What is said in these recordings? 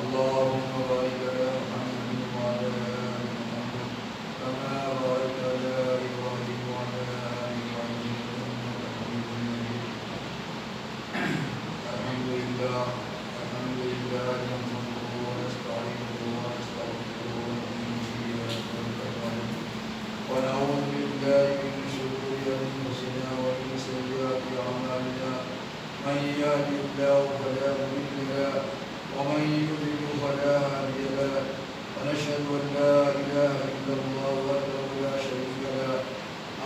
اللهم بارك على محمد وعلى آل محمد كما باركت على إبراهيم وعلى آل إبراهيم إنك حميد مجيد. الحمد لله نحمده ونستعينه ونستغفره ونؤمن به ونتوكل ونعوذ بالله من شرور أنفسنا ومن سيئات أعمالنا من يهده الله فلا مضل له ومن يضلل فلا هادي له ونشهد أن لا إله إلا الله وحده لا شريك له.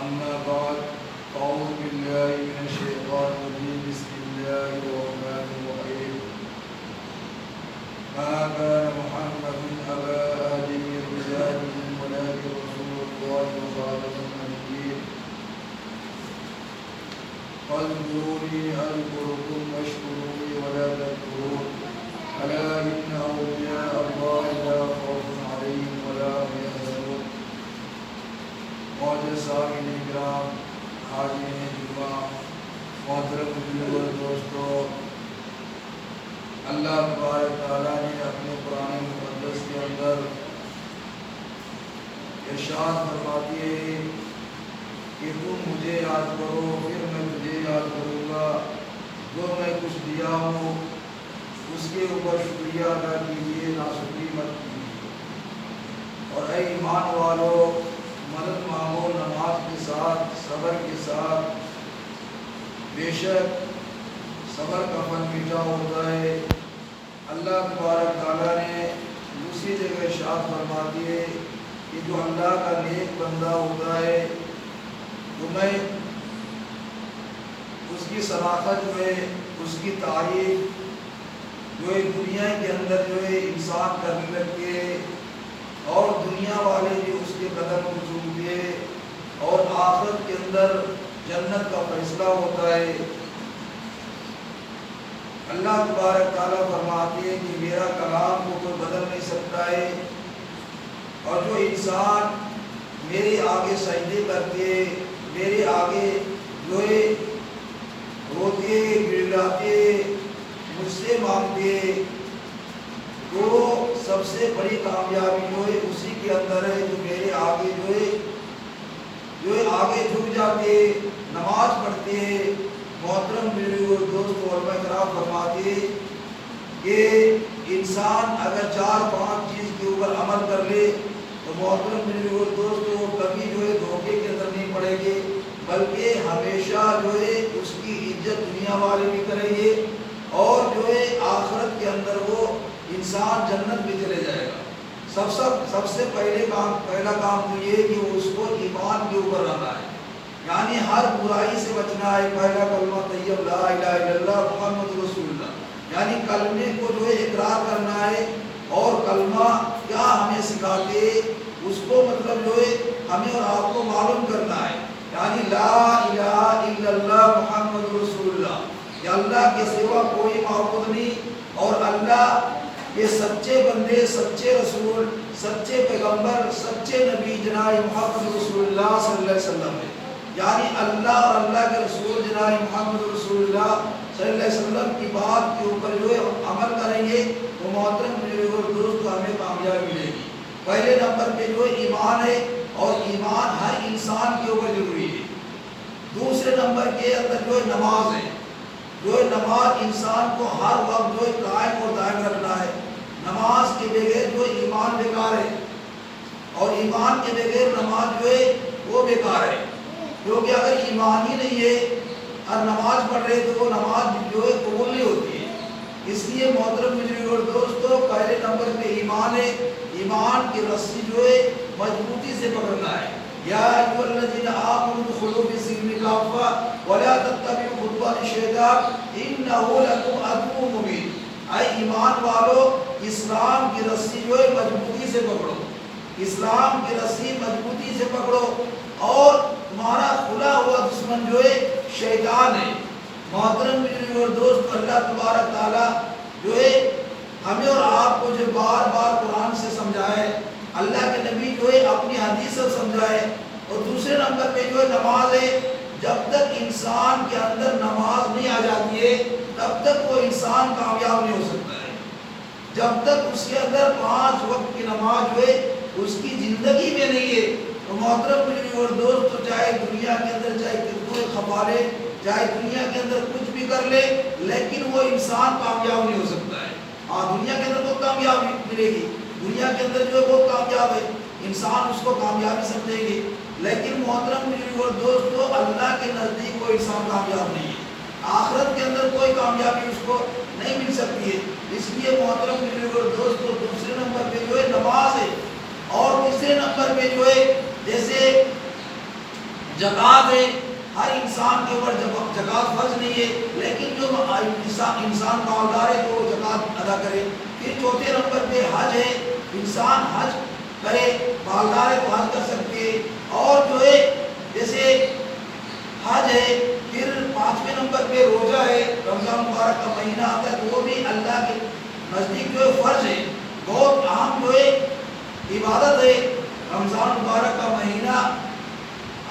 أما بعد أعوذ بالله من الشيطان الرجيم بسم الله الرحمن الرحيم. ما كان محمد أبا أحد من رجالكم ولكن رسول الله وخاتم النبيين. فاذكروني أذكركم واشكروني ولا تكفرون. ألا إن أولياء الله لا خوف عليهم ولا هم يحزنون. معزز سامعین کرام، حاضرین جمعہ، محترم بزرگ اور دوستو، اللہ تبارک تعالیٰ نے اپنے قرآن مقدس کے اندر ارشاد فرماتی ہے کہ تم مجھے یاد کرو پھر میں تجھے یاد کروں گا. جو میں کچھ دیا ہوں اس کے اوپر شکریہ ادا کیجیے، ناشکری مت کیجیے. اور اے ایمان والو، مدد مانگو نماز کے ساتھ، صبر کے ساتھ. بے شک صبر کا پھل میٹھا ہوتا ہے. اللہ تبارک تعالیٰ نے دوسری جگہ ارشاد فرماتی ہے کہ جو اللہ کا نیک بندہ ہوتا ہے تو میں اس کی صداقت جو ہے، اس کی تعریف جو ہے دنیا کے اندر جو ہے انسان کرنے لگتے اور دنیا والے جو اس کے قدم کو چومتے اور آخرت کے اندر جنت کا فیصلہ ہوتا ہے. اللہ تبارک تعالیٰ فرماتے ہیں کہ میرا کلام کو کوئی بدل نہیں سکتا ہے، اور جو انسان میرے آگے سجدے کرتے، میرے آگے جو ہے روتے گڑگڑاتے مجھ سے مانگتے، تو سب سے بڑی کامیابی جو ہے اسی کے اندر ہے جو میرے آگے جو ہے آگے جھک جاتے، نماز پڑھتے. محترم بزرگ اور دوست علماء کرام فرماتے کہ انسان اگر 4-5 چیز کے اوپر عمل کر لے تو محترم بزرگ اور دوست کبھی جو ہے دھوکے کے اندر نہیں پڑیں گے، بلکہ ہمیشہ جو ہے اس کی عزت دنیا والے بھی کریں گے اور جو ہے آخرت کے اندر وہ انسان جنت میں چلے جائے گا. سب سے پہلا کام تو یہ کہ وہ اس کو ایمان کے اوپر رہنا ہے، یعنی ہر برائی سے بچنا ہے. پہلا کلمہ طیب لا الہ الا اللہ محمد رسول اللہ، یعنی کلمے کو جو ہے اقرار کرنا ہے. اور کلمہ کیا ہمیں سکھاتے اس کو مطلب جو ہے ہمیں اور آپ کو معلوم کرنا ہے، یعنی لا الہ الا اللہ محمد رسول اللہ، کہ اللہ کے سوا کوئی معبود نہیں اور اللہ کے سچے بندے، سچے رسول، سچے پیغمبر، سچے نبی جناب محمد رسول اللہ صلی اللہ علیہ وسلم ہے. یعنی اللہ اور اللہ کے رسول جناب محمد رسول اللہ صلی اللہ علیہ وسلم کی بات کے اوپر جو ہے عمل کریں گے تو محترم بزرگ اور دوست ہمیں کامیابی ملے گی. پہلے نمبر پہ جو ہے ایمان ہے، اور ایمان ہر انسان کے اوپر ضروری ہے. دوسرے نمبر کے اندر جو ہے نماز ہے، جو ہے نماز انسان کو ہر وقت جو ہے قائم اور دائم رکھنا ہے. نماز کے بغیر جو ہے ایمان بیکار ہے، اور ایمان کے بغیر نماز جو ہے وہ بیکار ہے. کیونکہ اگر ایمان ہی نہیں ہے اور نماز پڑھ رہے تو وہ نماز جو ہے قبول نہیں ہوتی ہے. اس لیے محترم بزرگ اور دوستو پہلے نمبر پہ ایمان ہے. ایمان کی رسی جو ہے مضبوطی سے پکڑنا ہے. یا ایھا الذین آمنوا ادخلوا فی السلم کافۃ ولا تتبعوا خطوات الشیطان انہ لکم عدو مبین. اے ایمان والو، اسلام کی رسی جو ہے مضبوطی سے پکڑو، اسلام کی رسی مضبوطی سے پکڑو، اور تمہارا کھلا ہوا دشمن جو ہے شیطان ہے. محترم بزرگ اور دوست، اللہ تبارک تعالیٰ جو ہے ہمیں اور آپ کو جو بار بار قرآن سے سمجھائے، اللہ کے نبی جو ہے اپنی حدیث سے سمجھائے. اور دوسرے نمبر پہ جو ہے نماز ہے. جب تک انسان کے اندر نماز نہیں آ جاتی ہے تب تک وہ انسان کامیاب نہیں ہو سکتا ہے. جب تک اس کے اندر 5 وقت کی نماز جو ہے اس کی زندگی میں نہیں ہے، تو محترم بزرگ اور دوست، تو چاہے دنیا کے اندر چاہے کتنے خپا لے، چاہے دنیا کے اندر کچھ بھی کر لے، لیکن وہ انسان کامیاب نہیں ہو سکتا ہے۔ ہاں دنیا کے اندر تو کامیابی ملے گی، دنیا کے اندر جو ہے وہ کامیاب ہے، انسان اس کو کامیابی سمجھے گی، لیکن محترم بزرگ اور دوستو اللہ کے نزدیک کوئی انسان کامیاب نہیں ہے، آخرت کے اندر کوئی کامیابی اس کو نہیں مل سکتی ہے۔ اس لیے محترم بزرگ اور دوستو دوسرے نمبر پہ جو ہے نماز ہے، اور تیسرے نمبر پہ جو ہے جیسے زکوٰۃ ہے، ہر انسان کے اوپر زکوٰۃ فرض نہیں ہے، لیکن جو انسان مالدار ہے تو وہ زکوٰۃ ادا کرے۔ پھر چوتھے نمبر پہ حج ہے، انسان حج کرے، مالدار ہے تو حج کر سکتے ہیں، اور جو ہے جیسے حج ہے۔ پھر پانچویں نمبر پہ روزہ ہے، رمضان مبارک کا مہینہ آتا ہے تو وہ بھی اللہ کے نزدیک جو ہے فرض ہے، بہت اہم جو ہے عبادت ہے۔ رمضان مبارک کا مہینہ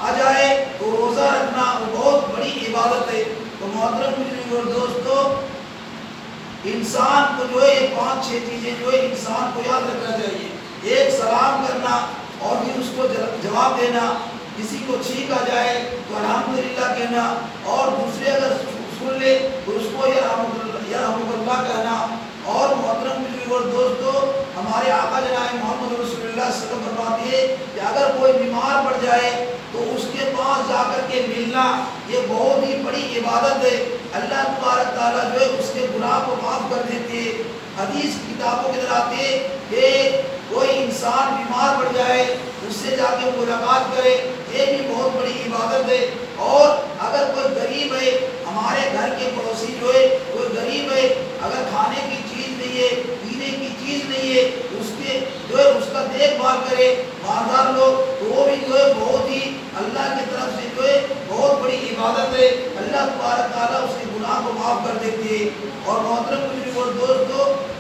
آ جائے تو روزہ رکھنا وہ بہت بڑی عبادت ہے۔ تو محترم بزرگ اور دوستو انسان کو جو ہے یہ 5-6 چیزیں جو ہے انسان کو یاد رکھنا چاہیے۔ ایک سلام کرنا اور پھر اس کو جواب دینا، کسی کو چھینک آ جائے تو الحمدللہ کہنا، اور دوسرے اگر سن لے تو اس کو یرحمک اللہ کہنا۔ اور محترم بزرگ اور دوستو ہمارے آقا جناب محمد رسول اللہ صلی اللہ علیہ وسلم فرماتے ہیں کہ اگر کوئی بیمار پڑ جائے تو اس کے پاس جا کر کے ملنا یہ بہت ہی بڑی عبادت ہے۔ اللہ تبارک تعالیٰ جو ہے اس کے گناہ کو معاف کر دیتے ہیں۔ حدیث کی کتابوں کے اندر آتے ہیں کہ کوئی انسان بیمار پڑ جائے اس سے جا کے ملاقات کرے، یہ بھی بہت بڑی عبادت ہے۔ اور اگر کوئی غریب ہے، ہمارے گھر کے پڑوسی جو ہے کوئی غریب ہے، اگر کھانے کی چیز نہیں ہے، پینے کی چیز نہیں ہے، اس کے جو ہے اس کا دیکھ بھال کرے مالدار لوگ، تو وہ بھی جو ہے بہت ہی اللہ کی طرف سے جو ہے بہت بڑی عبادت ہے۔ اللہ تبارک تعالیٰ اس کے گناہ کو معاف کر دیتے ہیں۔ اور محترم بزرگ اور دوستو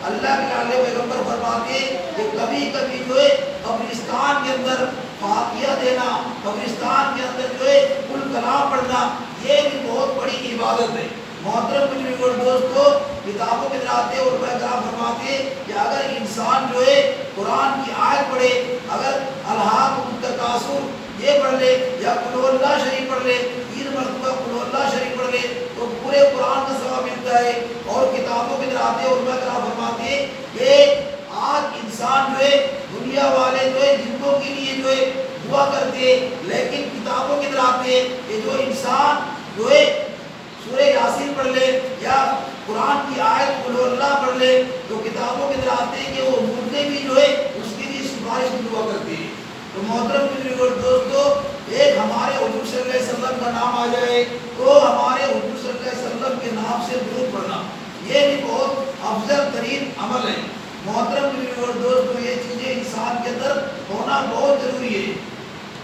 اللہ کے لاڈلے پیغمبر فرماتے ہیں کہ کبھی کبھی جو ہے قبرستان کے اندر فاتحہ دینا، قبرستان کے اندر جو ہے کل کلام پڑھنا، یہ بھی بہت بڑی عبادت ہے۔ محترم بزرگ اور دوستو کتابوں کے اندر آتے ہیں علماء کرام فرماتے ہیں کہ اگر انسان جو ہے قرآن کی آیت پڑھے، اگر الہاکم التکاثر یہ پڑھ لے یا قل اللہ شریف پڑھ لے، 3 مرتبہ قل اللہ شریف پڑھ لے تو پورے قرآن کا ثواب ملتا ہے۔ اور کتابوں کے اندر آتے ہیں علماء کرام فرماتے ہیں کہ آج انسان جو ہے دنیا والے جو ہے جنوں کے لیے جو ہے دعا کرتے ہیں، لیکن کتابوں کے اندر آتے ہیں کہ جو انسان جو ہے سورہ یاسین پڑھ لے یا قرآن کی آیت قل اللہ پڑھ لے تو کتابوں کے اندر آتے ہیں کہ وہ مردے بھی جو ہے اس کے لیے سفارش کی دعا کرتے ہیں۔ تو محترم بزرگ اور دوستو ایک ہمارے حضور صلی اللہ علیہ وسلم کا نام آ جائے تو ہمارے حضور صلی اللہ علیہ وسلم کے نام سے درود پڑھنا یہ بھی بہت افضل ترین عمل ہے۔ محترم بزرگ اور دوستو یہ چیزیں انسان کے اندر ہونا بہت ضروری ہے۔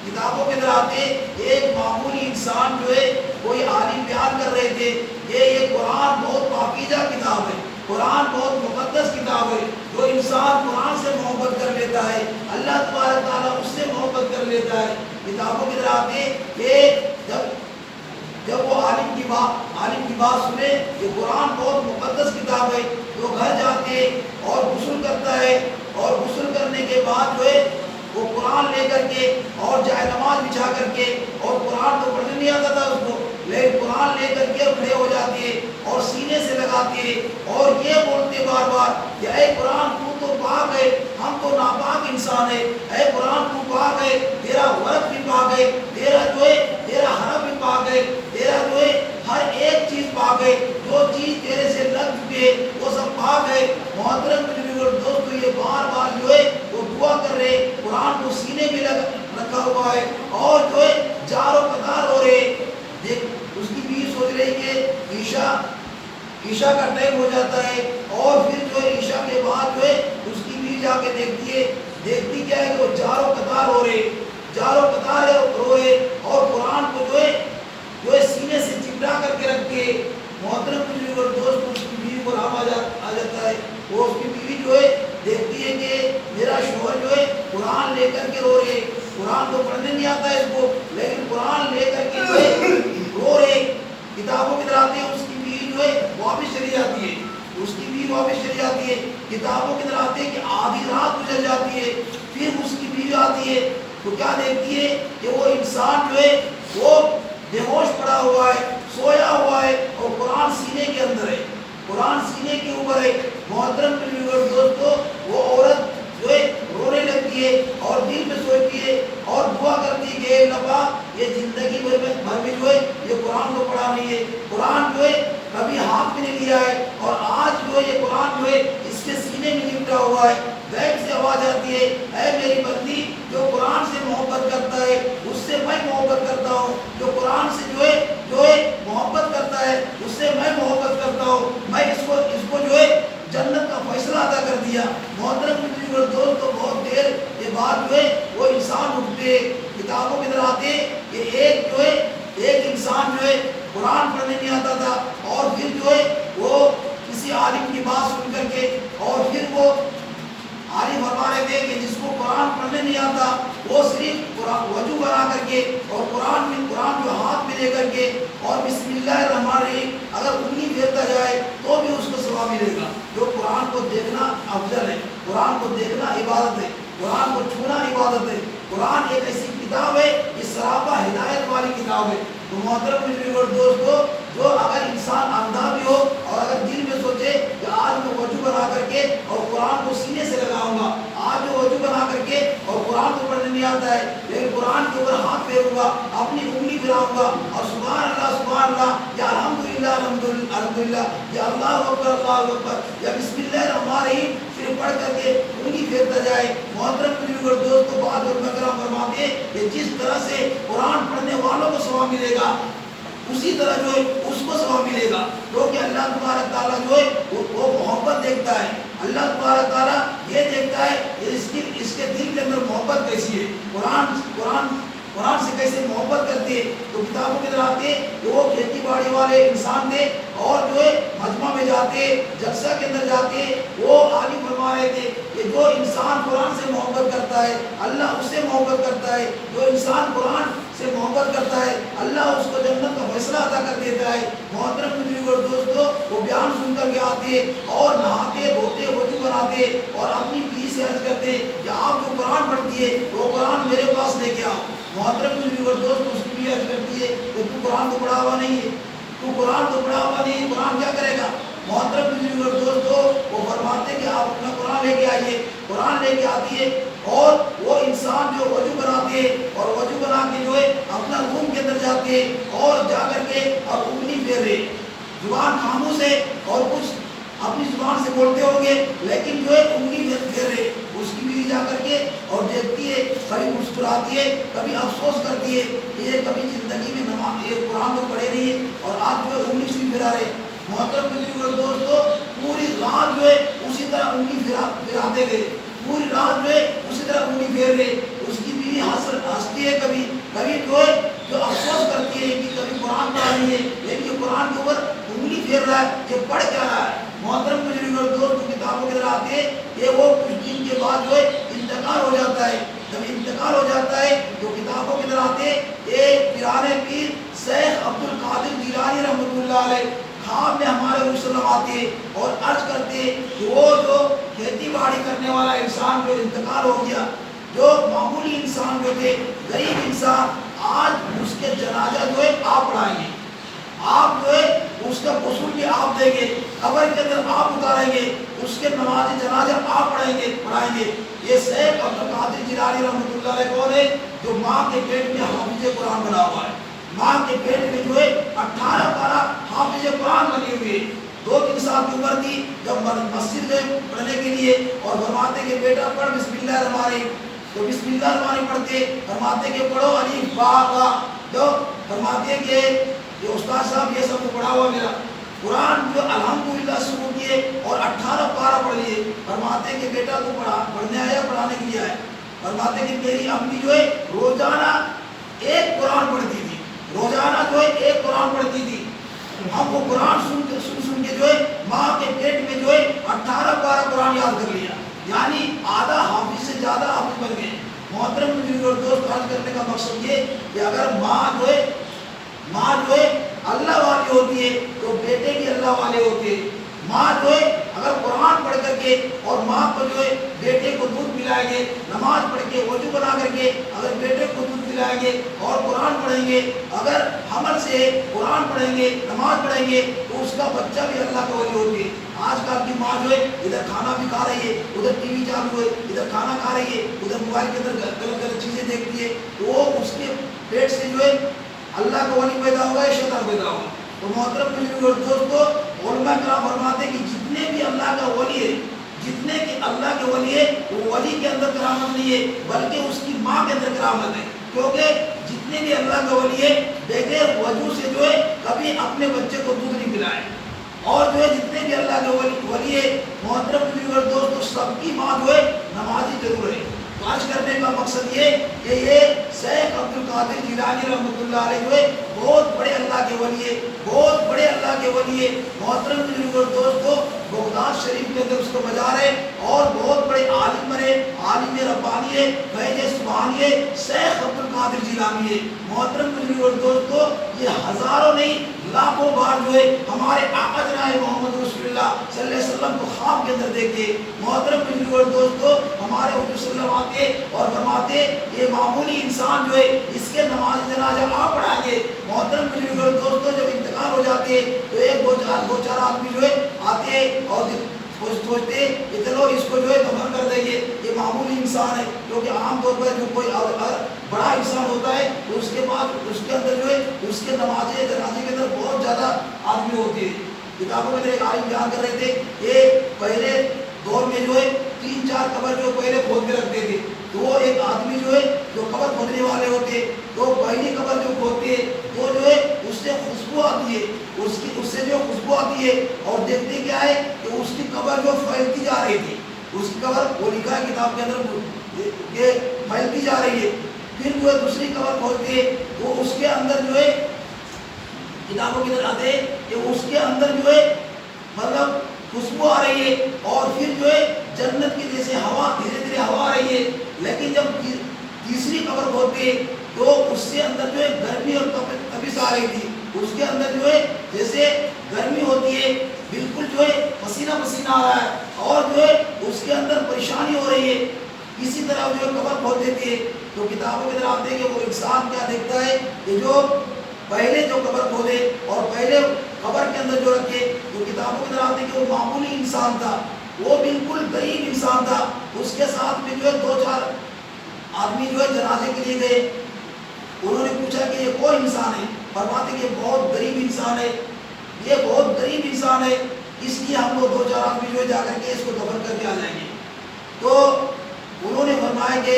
کتابوں کے اندر آتے ایک معمولی انسان جو ہے کوئی عالم بیان کر رہے تھے کہ یہ قرآن بہت پاکیزہ کتاب ہے، قرآن بہت مقدس کتاب ہے، جو انسان قرآن سے محبت کر لیتا ہے اللہ تبارک تعالیٰ اس سے محبت کر لیتا ہے۔ کتابوں کے اندر آتے کہ جب وہ عالم کی بات سنے کہ قرآن بہت مقدس کتاب ہے تو گھر جاتے اور غسل کرتا ہے، اور غسل کرنے کے بعد جو ہے وہ قرآن لے کر کے اور جائے نماز بچھا کر کے، اور قرآن تو پڑھنے نہیں آتا تھا اس کو، لیکن قرآن لے کر کے کھڑے ہو جاتے ہیں اور سینے سے لگاتے ہیں اور یہ بولتے بار بار کہ اے قرآن تو پاک ہے، ہم تو ناپاک انسان ہے، اے قرآن تو پاک ہے، تیرا ورق بھی پاک ہے، تیرا جو ہے تیرا حرف بھی پاک ہے، تیرا جو ہے ہر ایک چیز پاک ہے، جو چیز تیرے سے لگ چکے وہ سب پاک ہے۔ محترم بزرگ اور دوستو یہ بار بار جو ہے وہ دعا کر رہے، قرآن کو سینے میں رکھا ہوا ہے اور جو ہے جار و قطار ہو رہے۔ دیکھ اس کی بیوی سوچ رہی کہ عشاء کا ٹائم ہو جاتا ہے، اور پھر جو ہے عشاء کے بعد جو ہے اس کی بیوی جا کے دیکھتی کیا ہے کہ وہ جار و قطار ہو رہے اور قرآن کو جو ہے سینے سے چپٹا کر کے رکھ کے۔ محترم بزرگ اور دوست اس کی بیوی کو رام آ جاتا ہے، وہ اس کی بیوی جو ہے دیکھتی ہے کہ میرا شوہر جو ہے قرآن لے کر کے رو رہے، قرآن تو پڑھنے نہیں آتا ہے اس کو، لیکن قرآن لے کر کے جو ہے رو رہے۔ کتابوں کی طرح آتے ہیں اس کی بیوی جو ہے واپس چلی جاتی ہے، کتابوں کے اندر آتے ہیں کہ آدھی رات گزر جاتی ہے، پھر اس کی بیوی آتی ہے تو کیا دیکھتی ہے کہ وہ انسان جو ہے وہ بے ہوش پڑا ہوا ہے، سویا ہوا ہے، اور قرآن سینے کے اندر ہے، قرآن سینے کے اوپر ہے۔ محترم دوستو، وہ عورت جو ہے رونے لگتی ہے اور دل میں سوچتی ہے اور دعا کرتی ہے کہ اے اللہ پاک، یہ زندگی بھر میں جو ہے یہ قرآن کو پڑھا نہیں ہے، قرآن جو ہے کبھی ہاتھ میں نہیں لیا ہے، اور آج جو ہے یہ قرآن جو ہے اس کے سینے میں لپٹا ہوا ہے۔ بیٹھ سے آواز آتی ہے، اے میری بندی، جو قرآن سے محبت کرتا ہے اس سے میں محبت کرتا ہوں، جو قرآن سے جو ہے محبت کرتا ہے اس سے میں محبت کرتا ہوں، میں اس کو جو ہے جنت کا فیصلہ ادا کر دیا۔ محترم دوستو، بہت دیر کے بعد جو ہے وہ انسان اٹھتے، کتابوں کے اندر آتے کہ ایک انسان جو ہے قرآن پڑھنے نہیں آتا تھا، اور پھر جو ہے وہ کسی عالم کی بات سن کر کے، اور پھر وہ عالم فرما رہے تھے کہ جس کو قرآن پڑھنے نہیں آتا وہ صرف وضو بنا کر کے اور قرآن جو ہاتھ میں لے کر کے اور بسم اللہ الرحمن الرحیم اگر انگلی پھیرتا جائے تو بھی اس کو ثواب ملے گا۔ جو قرآن کو دیکھنا افضل ہے، قرآن کو دیکھنا عبادت ہے، قرآن کو چھونا عبادت ہے۔ قرآن ایک ایسی کتاب ہے، یہ سراپا ہدایت والی کتاب ہے۔ تو محترم دوستو، جو اگر انسان اندھا بھی ہو اور اگر دل میں سوچے کہ آج میں وضو بنا کر کے اور قرآن کو سینے سے لگاؤں گا، آج میں وضو بنا کر کے اور قرآن کو پڑھنے نہیں آتا ہے لیکن قرآن کے اوپر ہاتھ پھیروں گا، اپنی انگلی پھراؤں گا اور سبحان اللہ یا الحمدللہ یا اللہ اکبر یا بسم اللہ الرحمن الرحیم صرف پڑھ کر کے انگلی پھیرتا جائے۔ محترم دوستو، بعض علماء کرام فرماتے ہیں کہ جس طرح سے قرآن پڑھنے والوں کو ثواب ملے گا اسی طرح جو ہے اس کو ثواب ملے گا، کیونکہ اللہ تبارک تعالیٰ جو ہے وہ محبت دیکھتا ہے۔ اللہ تبارک تعالیٰ یہ دیکھتا ہے کہ اس کے دل کے اندر محبت کیسی ہے، قرآن سے کیسے محبت کرتے ہیں۔ تو کتابوں کے اندر آتے کہ وہ کھیتی باڑی والے انسان تھے اور جو ہے مجمع میں جاتے، جلسہ کے اندر جاتے، وہ عالم فرما رہے تھے کہ جو انسان قرآن سے محبت کرتا ہے اللہ اس سے محبت کرتا ہے، جو انسان قرآن سے محبت کرتا ہے اللہ اس کو جنت کا فیصلہ ادا کر دیتا ہے۔ محترم دوستو، وہ بیان سن کر کے آتے اور نہاتے دھوتے وضو بناتے اور اپنی بیوی سے عرض کرتے کہ آپ جو قرآن پڑھتی ہے وہ قرآن میرے پاس لے کے آؤ۔ محترم دوستو، اس کی بھی عرض کرتی ہے کہ تو قرآن کو پڑھا ہوا نہیں ہے، تو قرآن کو پڑھا ہوا نہیں ہے، قرآن کیا کرے گا؟ محترم دوستو، وہ فرماتے کہ آپ اپنا قرآن لے کے آئیے، قرآن لے کے آتی ہے، اور وہ انسان جو وضو بناتے اور وضو بنا کے جو ہے اپنا روم کے اندر جاتے اور جا کر کے اب انگلی پھیر رہے، زبان خاموش ہے اور کچھ اپنی زبان سے بولتے ہوں گے لیکن جو ہے انگلی پھیر رہے۔ اس کی بیوی جا کر کے اور دیکھتی ہے، کبھی مسکراتی ہے، کبھی افسوس کرتی ہے کہ یہ کبھی زندگی میں نماز یہ قرآن کو پڑھے نہیں ہے اور آج جو ہے انگلی سے پھرا رہے۔ محترم دوستو، پوری رات جو ہے اسی طرح انگلی پھراتے گئے، پوری رات جو ہے اسی طرح انگلی پھیر رہے۔ اس کی بیوی ہنستی ہے، کبھی جو ہے جو افسوس کرتی ہے کہ کبھی قرآن پڑھا نہیں ہے لیکن یہ قرآن کے اوپر انگلی پھیر رہا ہے، یہ پڑھ کیا رہا ہے۔ محترم دوست، کتابوں کے اندر آتے ہیں کہ وہ کچھ دن کے بعد جو ہے انتقال ہو جاتا ہے۔ جب انتقال ہو جاتا ہے تو کتابوں کے اندر آتے ایک پیرانے پیر شیخ عبد القادر جیلانی رحمۃ اللہ علیہ خواب میں ہمارے وسلم آتے اور عرض کرتے کہ وہ جو کھیتی باڑی کرنے والا انسان جو انتقال ہو گیا، جو معمولی انسان جو تھے، غریب انسان، آج اس کے جنازہ جو ہے آپ پڑھائیں گے، آپ جو ہے اس کا غسل بھی آپ دیں گے، قبر کے اندر آپ اتاریں گے، اس کے نماز جنازہ آپ پڑھائیں گے۔ یہ شیخ عبد القادر جیلانی رحمۃ اللہ علیہ کون ہے؟ جو ماں کے پیٹ میں حافظ قرآن بنا ہوا ہے، ماں کے پیٹ میں جو ہے 18 پارہ حافظ قرآن بنی ہوئی ہے۔ 2-3 سال کی عمر تھی جب مسجد میں پڑھنے کے لیے اور فرماتے کہ بیٹا پڑھ بسم اللہ الرحمن الرحیم، تو بسم اللہ الرحمن الرحیم پڑھتے، فرماتے کہ پڑھو الف با با، جو فرماتے کہ یہ استاد صاحب یہ سب پڑھا ہوا میرا قرآن جو الحمدللہ شروع کیے اور 18 پارہ پڑھ لیے۔ فرماتے کہ بیٹا تو پڑھنے آیا، پڑھانے کے لیے آئے۔ فرماتے کہ میری امی جو ہے روزانہ ایک قرآن پڑھتی تھی، روزانہ جو ہے ایک قرآن پڑھتی تھی۔ ہم وہ قرآن سن کے جو ہے ماں کے پیٹ میں جو ہے 18 پارہ قرآن یاد کر لیا، یعنی آدھا حافظ سے زیادہ حافظ بن گئے۔ محترم دوست، عرض کرنے کا مقصد یہ کہ اگر ماں جو ہے اللہ والی ہوتی ہے تو بیٹے بھی اللہ والے ہوتے ہیں، ماں جو ہے اگر قرآن پڑھ کر کے اور ماں کو جو ہے بیٹے کو دودھ پلائیں گے، نماز پڑھ کے وضو بنا کر کے اگر بیٹے کو دودھ پلائیں گے اور قرآن پڑھیں گے، اگر حمل سے قرآن پڑھیں گے، نماز پڑھیں گے، تو اس کا بچہ بھی اللہ کا ولی ہوتی ہے۔ آج کل کی ماں جو ہے ادھر کھانا بھی کھا رہی ہے، ادھر ٹی وی چالو ہے، ادھر کھانا کھا رہی ہے، ادھر موبائل کے اندر غلط غلط چیزیں دیکھتی ہے، تو وہ اس کے پیٹ سے جو ہے اللہ کا ولی پیدا ہوگا یا شیطان پیدا ہوگا؟ تو محترم بزرگوں اور دوستو، علماء کرام فرماتے ہیں کہ جتنے بھی اللہ کا ولی ہے، جتنے کہ اللہ کے ولی ہے، وہ ولی کے اندر کرامت نہیں ہے بلکہ اس کی ماں کے اندر کرامت ہے، کیونکہ جتنے بھی اللہ کا ولی ہے بغیر وضو سے جو ہے کبھی اپنے بچے کو دودھ نہیں پلائے، اور جو ہے جتنے بھی اللہ کے ولی ہے محترم بزرگوں اور دوستو، سب کی ماں جو ہے نمازی ضرور ہے۔ تو آج کرنے کا مقصد یہ کہ یہ شیخ عبد القادر جیلانی رحمۃ اللہ علیہ جو ہے بہت بڑے اللہ کے ولی ہے، بہت بڑے اللہ کے ولی ہے۔ محترم بزرگوں اور دوستو، بغداد شریف کے اندر اس کو مزار ہے اور بہت بڑے عالم ہے، عالم ربانی ہے، فیض سبحانی ہے، شیخ عبد القادر جیلانی ہے۔ محترم بزرگوں اور دوستو، یہ ہزاروں نہیں لاکھوں بار جو ہے ہمارے آقا جناب محمد رسول اللہ صلی اللہ علیہ وسلم کو خواب کے اندر دیکھے۔ محترم بزرگوں اور دوستو، ہمارے حضور صلی اللہ علیہ وسلم آتے اور فرماتے یہ معمولی انسان جو ہے اس کے نماز جنازہ آپ پڑھائیں گے۔ محترم بزرگوں اور دوستو، جب انتقال ہو جاتے تو ایک دو چار آدمی جو ہے آتے اور سوچتے کہ چلو اس کو جو ہے دفن کر دیں گے، یہ معمولی انسان ہے، کیونکہ عام طور پر جو کوئی بڑا انسان ہوتا ہے تو اس کے بعد اس کے اندر جو ہے اس کے نماز جنازے کے اندر بہت زیادہ آدمی ہوتے ہیں۔ کتابوں میں ایک عالم بیان کر رہے تھے کہ پہلے دور میں جو ہے 3-4 قبر جو پہلے کھود کے رکھتے تھے، تو وہ ایک آدمی جو ہے جو قبر کھودنے والے ہوتے تو پہلی قبر جو کھودتے وہ جو ہے اس سے خوشبو آتی ہے، اس سے جو خوشبو آتی ہے، اور دیکھتے کیا ہے کہ اس کی قبر جو پھیلتی جا رہی تھی، اس کی قبر وہ لکھا ہے کتاب کے اندر کہ پھیلتی جا رہی ہے۔ پھر جو ہے دوسری قبر کھودتے تو اس کے اندر جو ہے کتابوں کے اندر آتے کہ اس کے اندر جو ہے مطلب خوشبو آ رہی ہے، اور پھر جو ہے جنت کی جیسے ہوا دھیرے دھیرے ہوا آ رہی ہے۔ لیکن جب تیسری قبر کھودتے تو اس سے اندر جو ہے گرمی اور تپش آ رہی تھی، اس کے اندر جو ہے جیسے گرمی ہوتی ہے، بالکل جو ہے پسینہ پسینہ آ رہا ہے، اور جو ہے اس کے اندر پریشانی ہو رہی ہے۔ اسی طرح جو ہے قبر کھود دیتی ہے تو کتابوں کے اندر آتے ہیں کہ وہ انسان کیا دیکھتا ہے کہ جو پہلے جو قبر کھودے اور پہلے قبر کے اندر جو رکھے، تو کتابوں کے اندر آتے ہیں کہ وہ معمولی انسان تھا، وہ بالکل غریب انسان تھا۔ اس کے ساتھ میں جو ہے 2-4 آدمی جو ہے جنازے کے لیے گئے، انہوں نے پوچھا کہ یہ کون انسان ہے؟ فرماتے کہ یہ بہت غریب انسان ہے، یہ بہت غریب انسان ہے، اس لیے ہم لوگ 2-4 آدمی جو ہے جا کر کے اس کو دفن کر کے آ جائیں گے۔ تو انہوں نے فرمایا کہ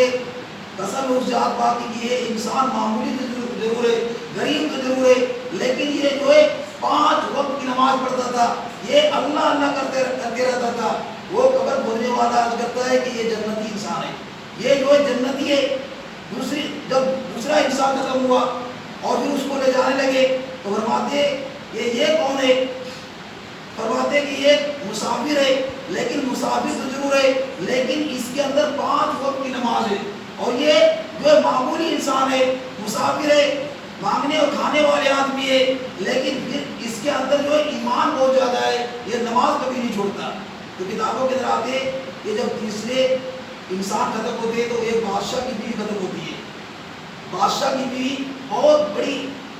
قسم اس ذات پاک کی کہ یہ انسان معمولی تو ضرور ہے، غریب تو ضرور ہے، لیکن یہ جو ہے 5 وقت کی نماز پڑھتا تھا، یہ اللہ اللہ کرتے رہتا تھا۔ وہ قبر کھودنے والا عرض کرتا ہے کہ یہ جنتی انسان ہے، یہ جو ہے جنتی ہے۔ جب دوسرا انسان ختم ہوا اور پھر اس کو لے جانے لگے تو فرماتے کہ یہ کون ہے؟ فرماتے کہ یہ مسافر ہے، لیکن مسافر تو ضرور ہے، لیکن اس کے اندر 5 وقت کی نماز ہے، اور یہ جو ہے معمولی انسان ہے، مسافر ہے، مانگنے اور کھانے والے آدمی ہے، لیکن پھر اس کے اندر جو ہے ایمان بہت زیادہ ہے، یہ نماز کبھی نہیں چھوڑتا۔ تو کتابوں کے اندر آتے کہ جب تیسرے انسان ختم ہوتے ہیں تو ایک بادشاہ کی بیوی ختم ہوتی ہے، بادشاہ کی بیوی بہت بڑی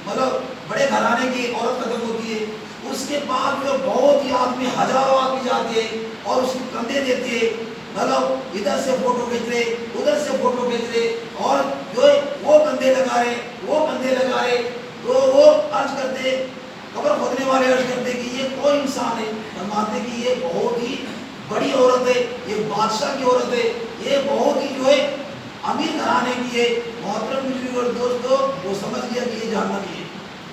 مطلب بڑے گھرانے کی عورت ختم ہوتی ہے۔ اس کے بعد جو بہت ہی آدمی ہزاروں آدمی جاتے ہیں اور اس کی کندھے دیتے ہیں، مطلب ادھر سے فوٹو کھینچ رہے ادھر سے فوٹو کھینچ رہے، اور جو ہے وہ کندھے لگا رہے وہ کندھے لگا رہے، تو وہ عرض کرتے قبر کھودنے والے عرض کرتے کہ یہ کوئی انسان ہے؟ فرماتے کہ یہ بہت ہی بڑی عورت ہے، یہ بادشاہ کی عورت ہے، یہ بہت ہی جو ہے امیر گھرانے کی ہے۔ محترم بزرگوں اور دوستو، وہ سمجھ گیا کہ یہ جہنمی ہے،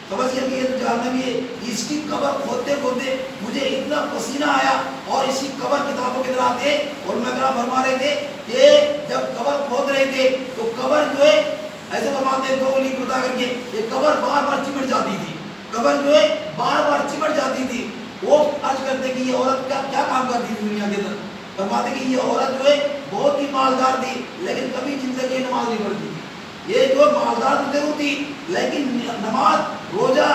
سمجھ گیا کہ یہ جہنمی ہے۔ اس کی قبر کھودتے کھودتے مجھے اتنا پسینہ آیا، اور اسی قبر کتابوں کے اندر آتے اور میں فرما رہے تھے کہ جب قبر کھود رہے تھے تو قبر جو ہے ایسے فرماتے 2 انگلی بتا کر کے یہ قبر بار بار چمٹ جاتی تھی، قبر جو ہے بار بار چمٹ جاتی تھی۔ وہ عرض کرتے کہ یہ عورت کیا کام کرتی تھی دنیا کے اندر؟ فرماتے کہ یہ عورت جو ہے بہت ہی مالدار تھی، لیکن کبھی زندگی نماز نہیں پڑھتی تھی۔ یہ جو مالدار تو ضرور تھی، لیکن نماز روزہ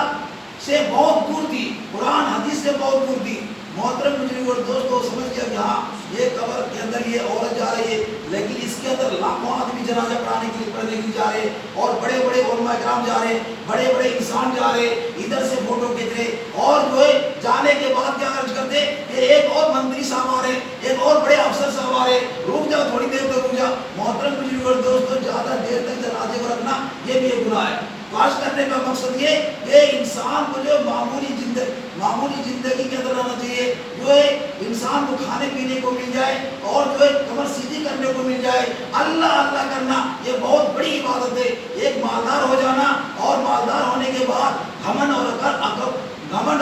سے بہت دور تھی، قرآن حدیث سے بہت دور تھی۔ محترم بزرگوں اور دوستوں سمجھ گیا کہ ہاں یہ قبر کے اندر یہ عورت جا رہی ہے، لیکن اس کے اندر لاکھوں آدمی جنازہ پڑھانے کے لیے پڑھنے کے لیے جا رہے، اور بڑے بڑے علماء کرام جا رہے، بڑے بڑے انسان جا رہے، ادھر سے فوٹو کھینچ رہے، اور جو ہے جانے کے بعد کیا عرض کرتے کہ ایک اور منتری صاحب آ رہے، ایک اور بڑے افسر صاحب آ رہے، رک جاؤ تھوڑی دیر تک رک جاؤ۔ محترم بزرگوں اور دوستوں زیادہ دیر تک جنازے کو رکھنا یہ بھی ایک گناہ ہے۔ واش کرنے کا مقصد یہ کہ انسان کو جو معمولی زندگی کے اندر رہنا چاہیے، جو ہے انسان کو کھانے پینے کو مل جائے، اور جو ہے کمر سیدھی کرنے کو مل جائے۔ اللہ اللہ کرنا یہ بہت بڑی عبادت ہے۔ ایک مالدار ہو جانا اور مالدار ہونے کے بعد گھمنڈ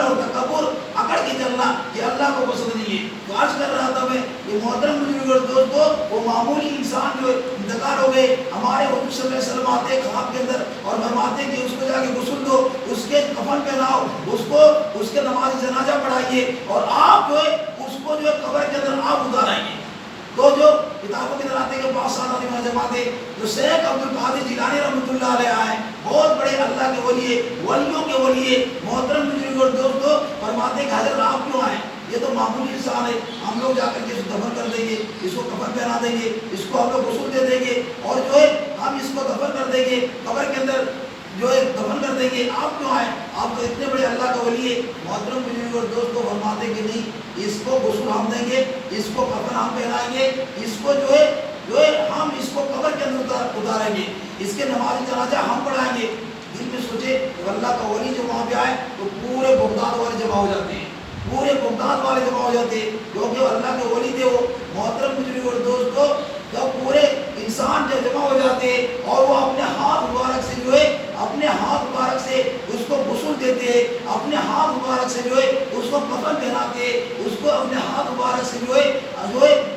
اور تکبر اکڑ کے چلنا یہ اللہ کو پسند نہیں ہے۔ تو آج کر رہا تھا میں کہ محترم بزرگوں اور دوستوں وہ معمولی انسان جو انتقال ہو گئے، ہمارے حضور صلی اللہ علیہ وسلم آتے خواب کے اندر اور فرماتے کہ اس کو جا کے غسل دو، اس کے کفن پہناؤ، اس کے نماز جنازہ پڑھائیے، اور آپ جو ہے اس کو جو ہے قبر کے اندر آپ اتارائیے۔ تو جو کتابوں کے اندر آتے کہ 5 سال آدمی جماعتے جو شیخ عبد القادر جیلانی رحمۃ اللہ علیہ آئے، بہت بڑے اللہ کے ولی، ولیوں کے ولی، محترم بزرگوں اور دوستوں فرماتے کہ حضرت آپ کیوں آئے؟ یہ تو معمولی انسان ہے، ہم لوگ جا کر کے اس کو دفن کر دیں گے، اس کو کفن پہنا دیں گے، اس کو ہم لوگ غسل دے دیں گے، اور جو ہے ہم اس کو دفن کر دیں گے، قبر کے اندر جو ہے دفن کر دیں گے، آپ کیوں آئے؟ آپ تو اتنے بڑے اللہ کا ولی ہے۔ محترم بزرگوں اور دوستوں فرماتے کہ نہیں، اس کو غسل ہم دیں گے، اس کو کفن ہم پہنائیں گے، اس کو جو ہے ہم اس کو قبر کے اندر اتاریں گے، اس کے نماز جنازہ ہم پڑھائیں گے۔ دل میں سوچے کہ اللہ کا ولی جو وہاں پہ آئے تو پورے بغداد والے جمع ہو جاتے ہیں، پورے بغداد والے جمع ہو جاتے ہیں، کیونکہ اللہ کے ولی تھے وہ۔ محترم بزرگوں اور دوستوں جب پورے انسان جب جمع ہو جاتے ہیں اور وہ اپنے ہاتھ مبارک سے جو ہے اپنے ہاتھ مبارک سے اس کو غسل دیتے، اپنے ہاتھ مبارک سے جو ہے اس کو کفن پہناتے، اس کو اپنے ہاتھ مبارک سے جو ہے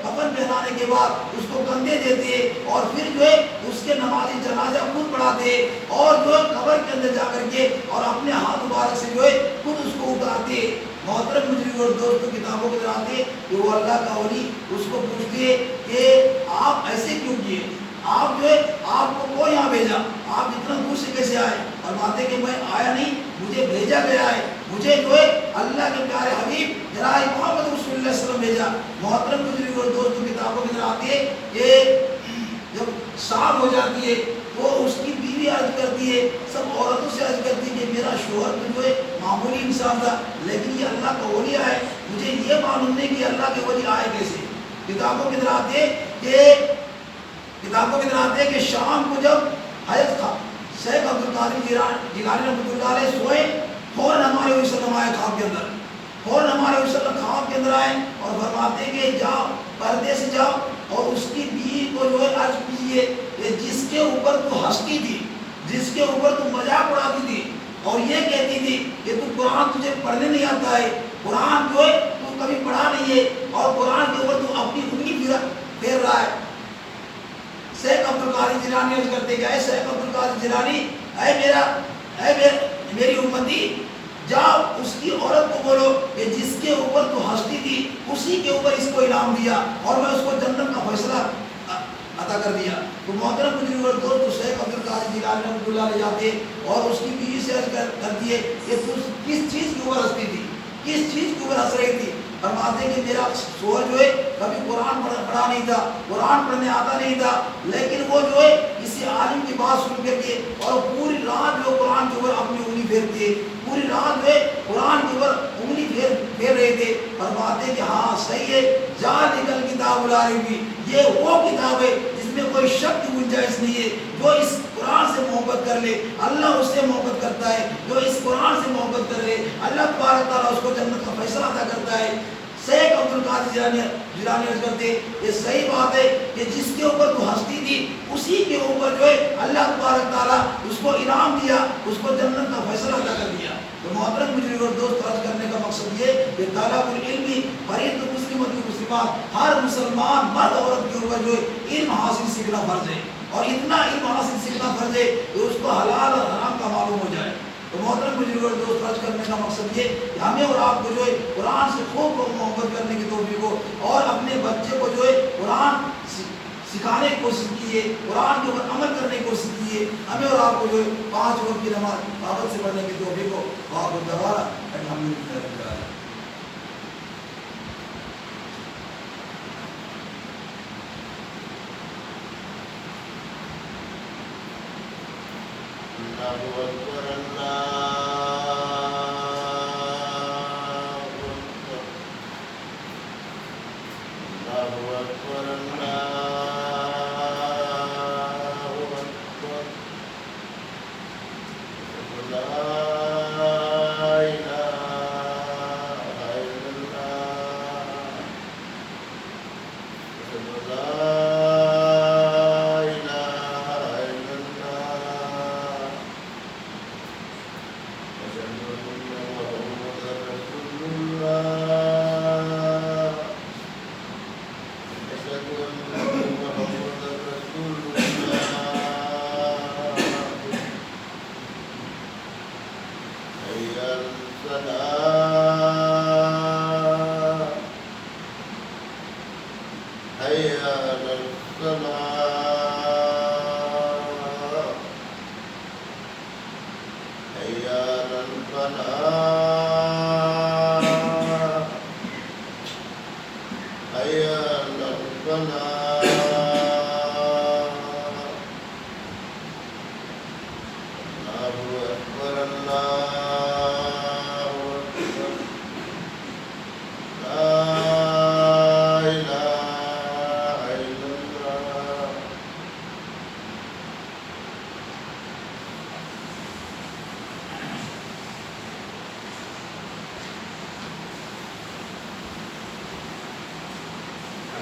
کفن پہنانے کے بعد اس کو کندھے دیتے، اور پھر جو ہے اس کے نماز جنازہ خود پڑھاتے، اور جو ہے قبر کے اندر جا کر کے اور اپنے ہاتھ مبارک سے جو ہے خود اس کو اتارتے۔ محترم بزرگوں اور دوستوں کتابوں کے اندر آتے کہ وہ اللہ کا ولی اس کو پوچھتے کہ آپ ایسے کیوں کیے؟ آپ جو ہے آپ کو کون یہاں بھیجا؟ آپ اتنا دور سے کیسے آئے؟ اور باتیں کہ میں آیا نہیں، مجھے بھیجا گیا ہے، مجھے جو ہے اللہ کے پیارے حبیب جناب محمد رسول اللہ صلی اللہ علیہ وسلم بھیجا۔ محترم بزرگوں اور دوستوں کتابوں کے اندر آتی ہے کہ جب شام ہو جاتی ہے تو اس کی بیوی عرض کرتی ہے، سب عورتوں سے عرض کرتی ہے کہ میرا شوہر تو جو ہے معمولی انسان تھا، لیکن یہ اللہ کا ولی آئے، مجھے یہ معلوم نہیں کہ اللہ کے ولی آئے کیسے۔ کتابوں کے اندر آتے کہ شام کو جب حضرت شیخ عبد القادر جیلانی رحمۃ اللہ علیہ سوئے، فوراً ہمارے حضور صلی اللہ علیہ وسلم خواب کے اندر، فوراً ہمارے حضور صلی اللہ علیہ وسلم خواب کے اندر آئے اور فرماتے کہ جاؤ پردے سے جاؤ اور اس کی بیوی کو جو ہے عرض کیجیے کہ جس کے اوپر تو ہنستی تھی، جس کے اوپر تو مذاق اڑاتی تھی اور یہ کہتی تھی کہ تو قرآن تجھے پڑھنے نہیں آتا ہے، قرآن جو ہے تو کبھی پڑھا نہیں ہے، اور قرآن کے اوپر تو اپنی انگلی پھیر رہا ہے۔ شیخ عبد القادر جیلانی عرض کرتے کہ اے شیخ عبد القادر جیلانی، میری امتی، جاؤ اس کی عورت کو بولو کہ جس کے اوپر تو ہنستی تھی اسی کے اوپر اس کو انعام دیا اور میں اس کو جنت کا فیصلہ عطا کر دیا۔ تو محترم بزرگوں اور دوستوں شیخ عبد القادر جیلانی رحمۃ اللہ علیہ جاتے اور اس کی بیوی سے عرض کرتی ہے کہ تو کس چیز کے اوپر ہنستی تھی، کس چیز کے اوپر ہنس رہی تھی؟ فرماتے کہ میرا شوہر جو ہے کبھی قرآن پڑھا نہیں تھا، قرآن پڑھنے آتا نہیں تھا، لیکن وہ جو ہے کسی عالم کی بات سن کر کے اور پوری رات جو قرآن کے اوپر اپنی انگلی پھیرتے، پوری رات جو ہے قرآن کے اوپر انگلی پھیر رہے تھے۔ فرماتے کہ ہاں صحیح ہے، جا نکل کتاب العربی، یہ وہ کتاب ہے جس میں کوئی شک کی گنجائش نہیں ہے۔ جو اس قرآن سے محبت کر لے اللہ اس سے محبت کرتا ہے، جو اس قرآن سے محبت کر لے اللہ تبارک تعالیٰ اس کو جنت کا فیصلہ عطا کرتا ہے۔ شیخ عبد القادر جیلانی عرض کرتے یہ صحیح بات ہے کہ جس کے اوپر تو ہنستی تھی اسی کے اوپر جو ہے اللہ تبارک تعالیٰ اس کو انعام دیا، اس کو جنت کا فیصلہ عطا کر دیا۔ تو محترم بزرگوں اور دوست عرض کرنے کا مقصد یہ کہ طالب العلم فرید مسلم و مسلمات، ہر مسلمان مرد عورت کے اوپر جو ہے علم حاصل سیکھنا فرض ہے، اور اتنا علم حاصل سیکھنا فرض ہے کہ اس کو حلال اور حرام کا معلوم ہو جائے۔ تو محترم بزرگوں اور دوست عرض کرنے کا مقصد یہ کہ ہمیں اور آپ کو جو ہے قرآن سے خوب محبت کرنے کی توفیق ہو، اور اپنے بچے کو جو ہے قرآن سکھانے کی کوشش کیجیے، قرآن کے اوپر عمل کرنے کی کوشش کیجیے۔ ہمیں اور آپ کو جو ہے 5 وقت کی نماز پابند سے پڑھنے کی توفیق ہو۔ الحمدللہ۔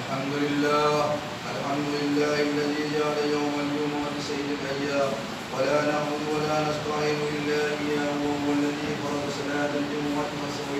الحمد لله الذي جعل يوم الجمعة سيد الأيام ولا نعبد ولا نستعين إلا إياه وهو الذي فرض صلاة الجمعة وسوى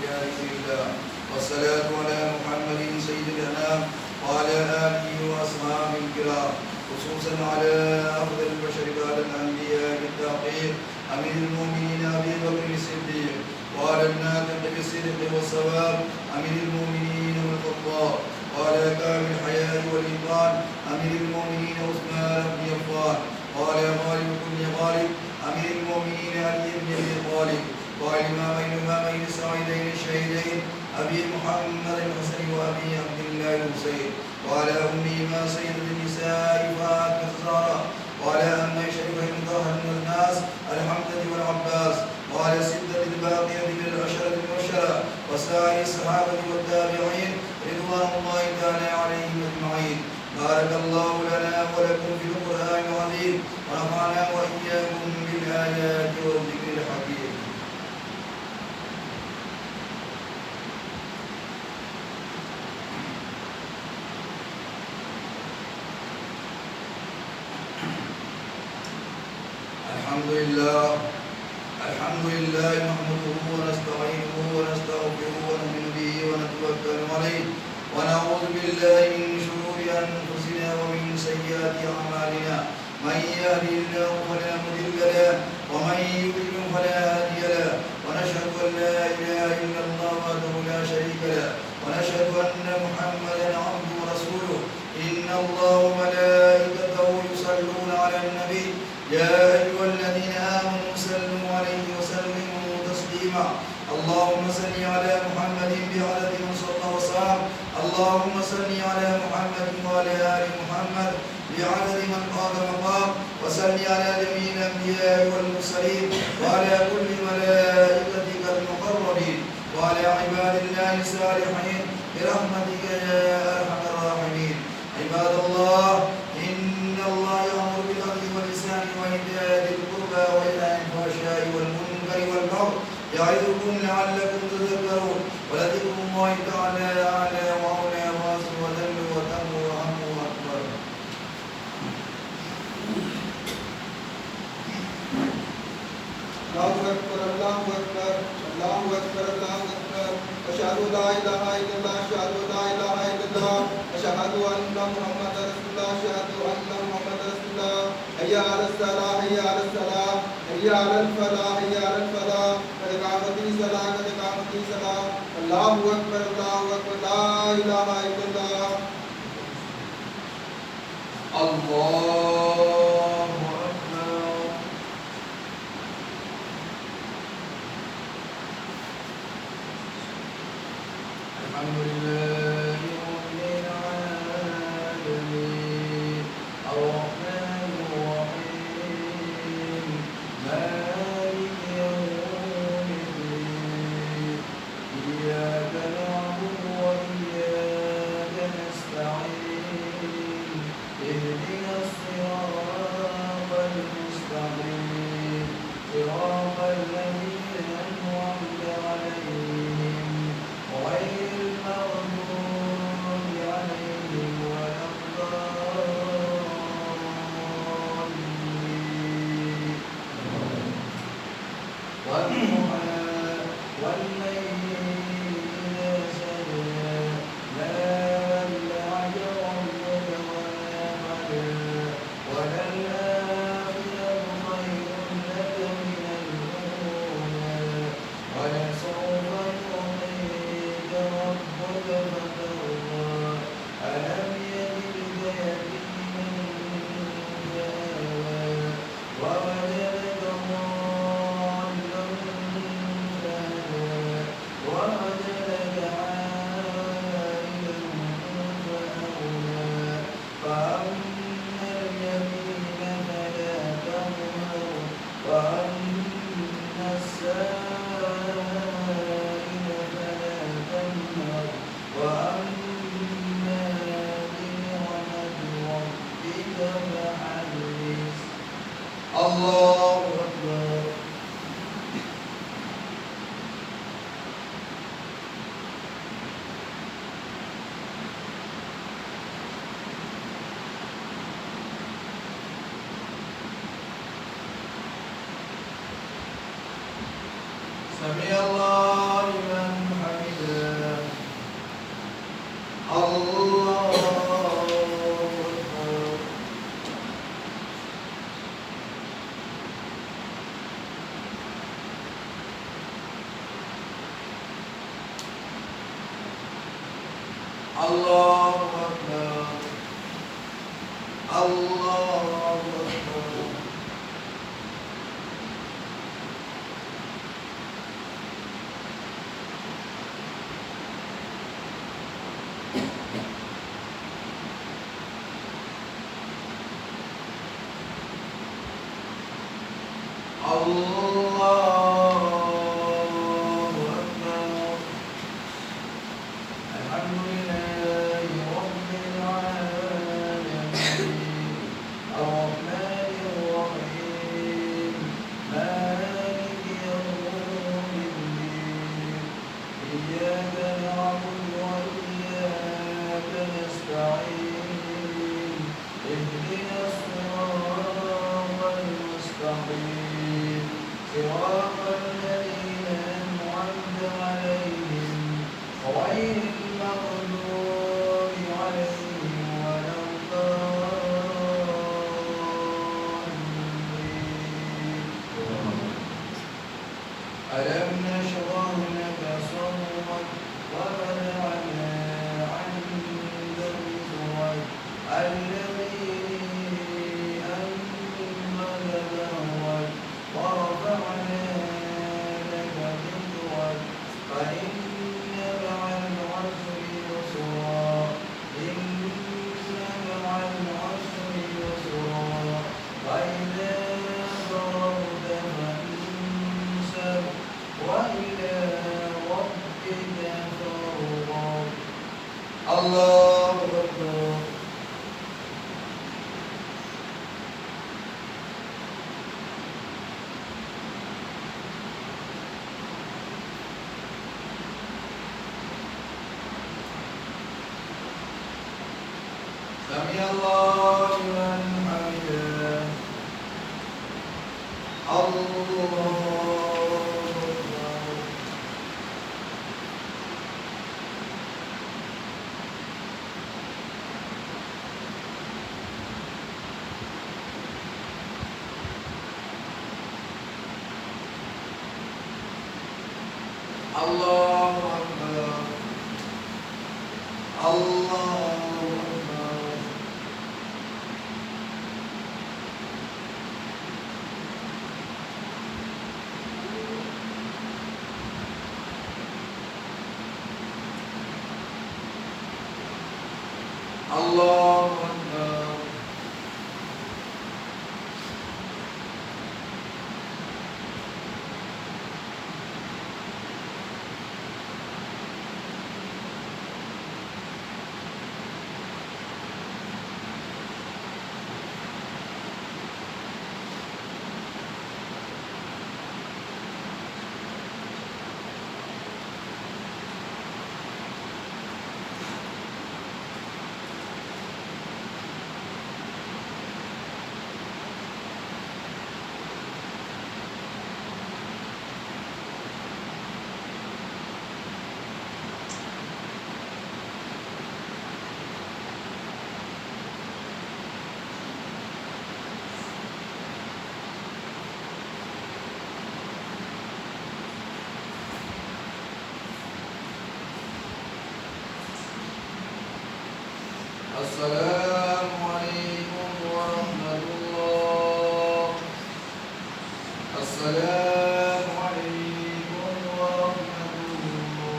الله والصلاة على محمد سيد الأنام وعلى آله وأصحابه الكرام خصوصا على أفضل البشر بعد الأنبياء بالتحقيق أمير المؤمنين أبي بكر الصديق وعلى الناطق بالصدق والصواب أمير المؤمنين والخطاب وعلى كامل الحياة والإيمان أمير المؤمنين عثمان بن عفان وعلى غالب كل غالب أمير المؤمنين علي بن أبي طالب وعلى الإمامين السعيدين الشهيدين أبي محمد الحسن وأبي عبد الله الحسين وعلى أمهما سيدة النساء فاطمة الزهراء وعلى أمي شريفة المطهر من الناس الحمدة والعباس وعلى الستة الباقية من العشرة المبشرة وسائر الصحابة والتابعين رضوان الله تعالى عليهم أجمعين. بارك الله لنا ولكم في القرآن العظيم ونفعنا وإياكم بالآيات والذكر الحكيم. الحمد لله نحمده ونستعينه ونستغفره ونؤمن به ونتوكل عليه ونعوذ بالله من شرور أنفسنا ومن سيئات أعمالنا من يهده الله فلا مضل له ومن يضلل فلا هادي له ونشهد أن لا إله إلا الله وحده لا شريك له ونشهد أن محمدا عبده ورسوله إن الله وملائكته يصلون على النبي يا أيها الذين آمنوا صلوا عليه وسلموا تسليما. اللهم صل على محمد بعدد من صلى وصام. اللهم صل على محمد وعلى آل محمد بعدد من قام مقام وصل على جميع الأنبياء والمرسلين وعلى كل ملائكتك المقربين وعلى عباد الله الصالحين برحمتك يا أرحم الراحمين. عباد الله إن الله يأمر بالعدل والإحسان وإيتاء ذي القربى وينهى عن الفحشاء والمنكر والبغي يعظكم لعلكم تذكرون ولذكر الله تعالى أعلى وأولى وأصل وذل وتم وهم أكبر. الله أكبر الله أكبر الله أكبر الله أكبر أشهد لا إله إلا الله أشهد لا إله إلا الله أشهد أن محمدا رسول الله أشهد أن محمدا رسول الله. حي على الصلاة حي على الصلاة حي على الفلاح حي على الفلاح قد قامت الصلاة قد قامت الصلاة. الله أكبر الله أكبر لا إله إلا الله. الله أكبر. الحمد لله رب العالمين الرحمن الرحيم اهدنا الصراط المستقيم صراط الذين أنعمت عليهم غير المغضوب عليهم ولا الضالين والضحى والليل إذا سجى ما ودعك ربك وما قلى وللآخرة خير لك من الأولى ولسوف يعطيك ربك فترضى ألم يجدك يتيما فآوى ووجدك ضالا فهدى ووجدك عائلا فأغنى فأما اليمين فلا تقهر وأما السائل فلا تنهر وأما بنعمة ربك فحدث الله أكبر سمع الله لمن حمده الله أكبر الله أكبر الله أكبر الله أكبر الحمد لله رب العالمين الرحمن الرحيم مالك يوم الدين إياك نعبد وإياك نستعين اهدنا الصراط المستقيم صراط الذين أنعمت عليهم غير المغضوب عليهم ولا الضالين ألم نشرح لك صدرك ووضعنا عنك وزرك الذي أنقض ظهرك ورفعنا لك ذكرك فإن مع العسر يسرا إن مع العسر يسرا فإذا فرغت فانصب وإلى ربك فارغب الله أكبر سمع الله لمن حمده الله أكبر الله أكبر الله أكبر الله أكبر السلام عليكم ورحمة الله. السلام عليكم ورحمة الله.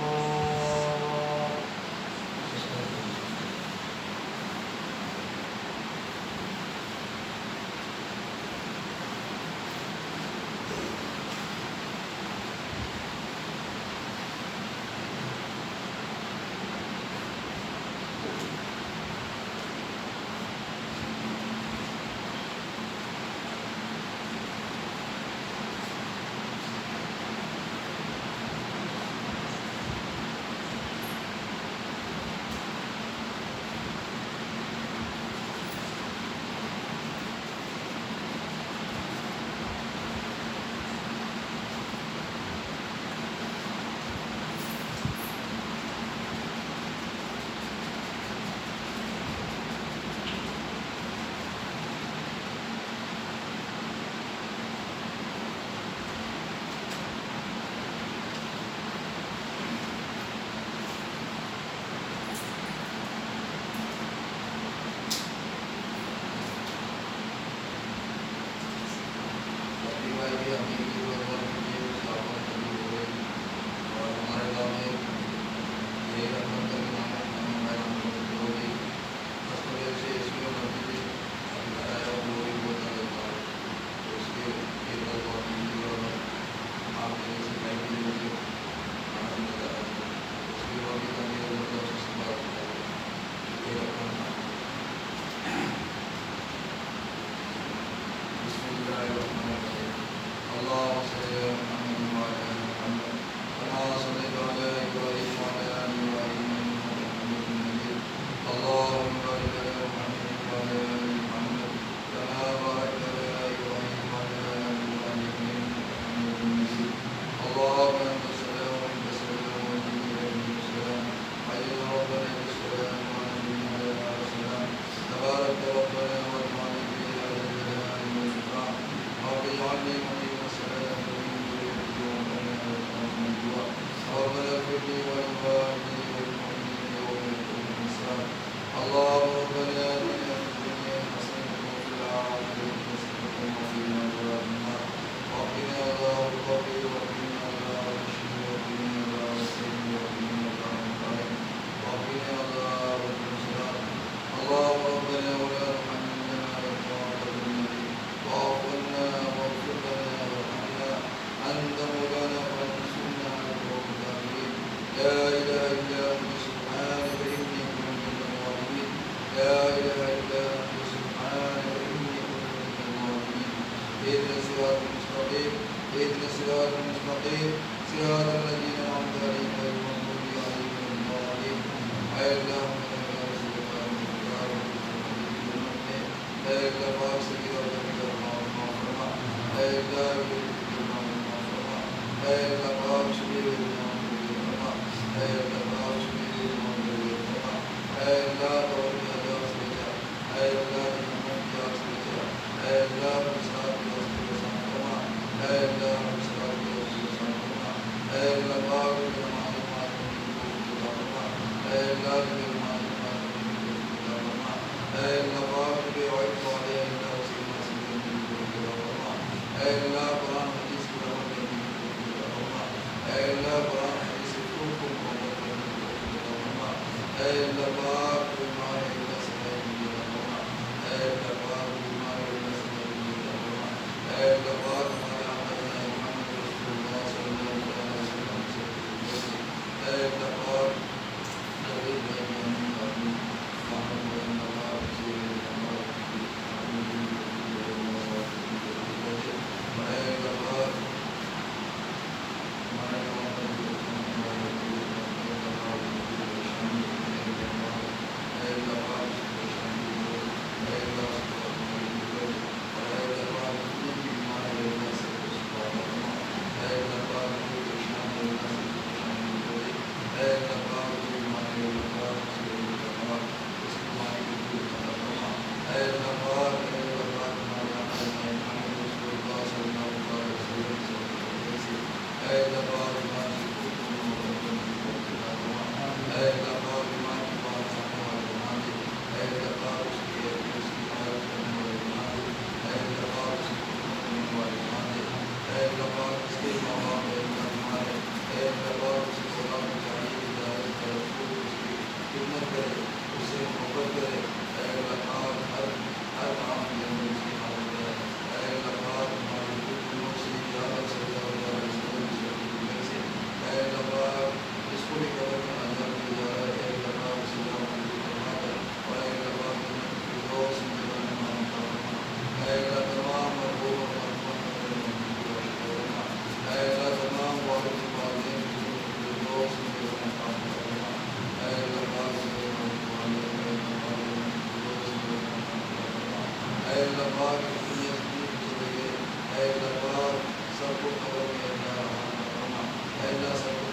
اے اللہ پاک دنیا تکلیف کو دے، اے اللہ پاک سب کو قبر میں اللہ رحم فرما، اے اللہ سب کو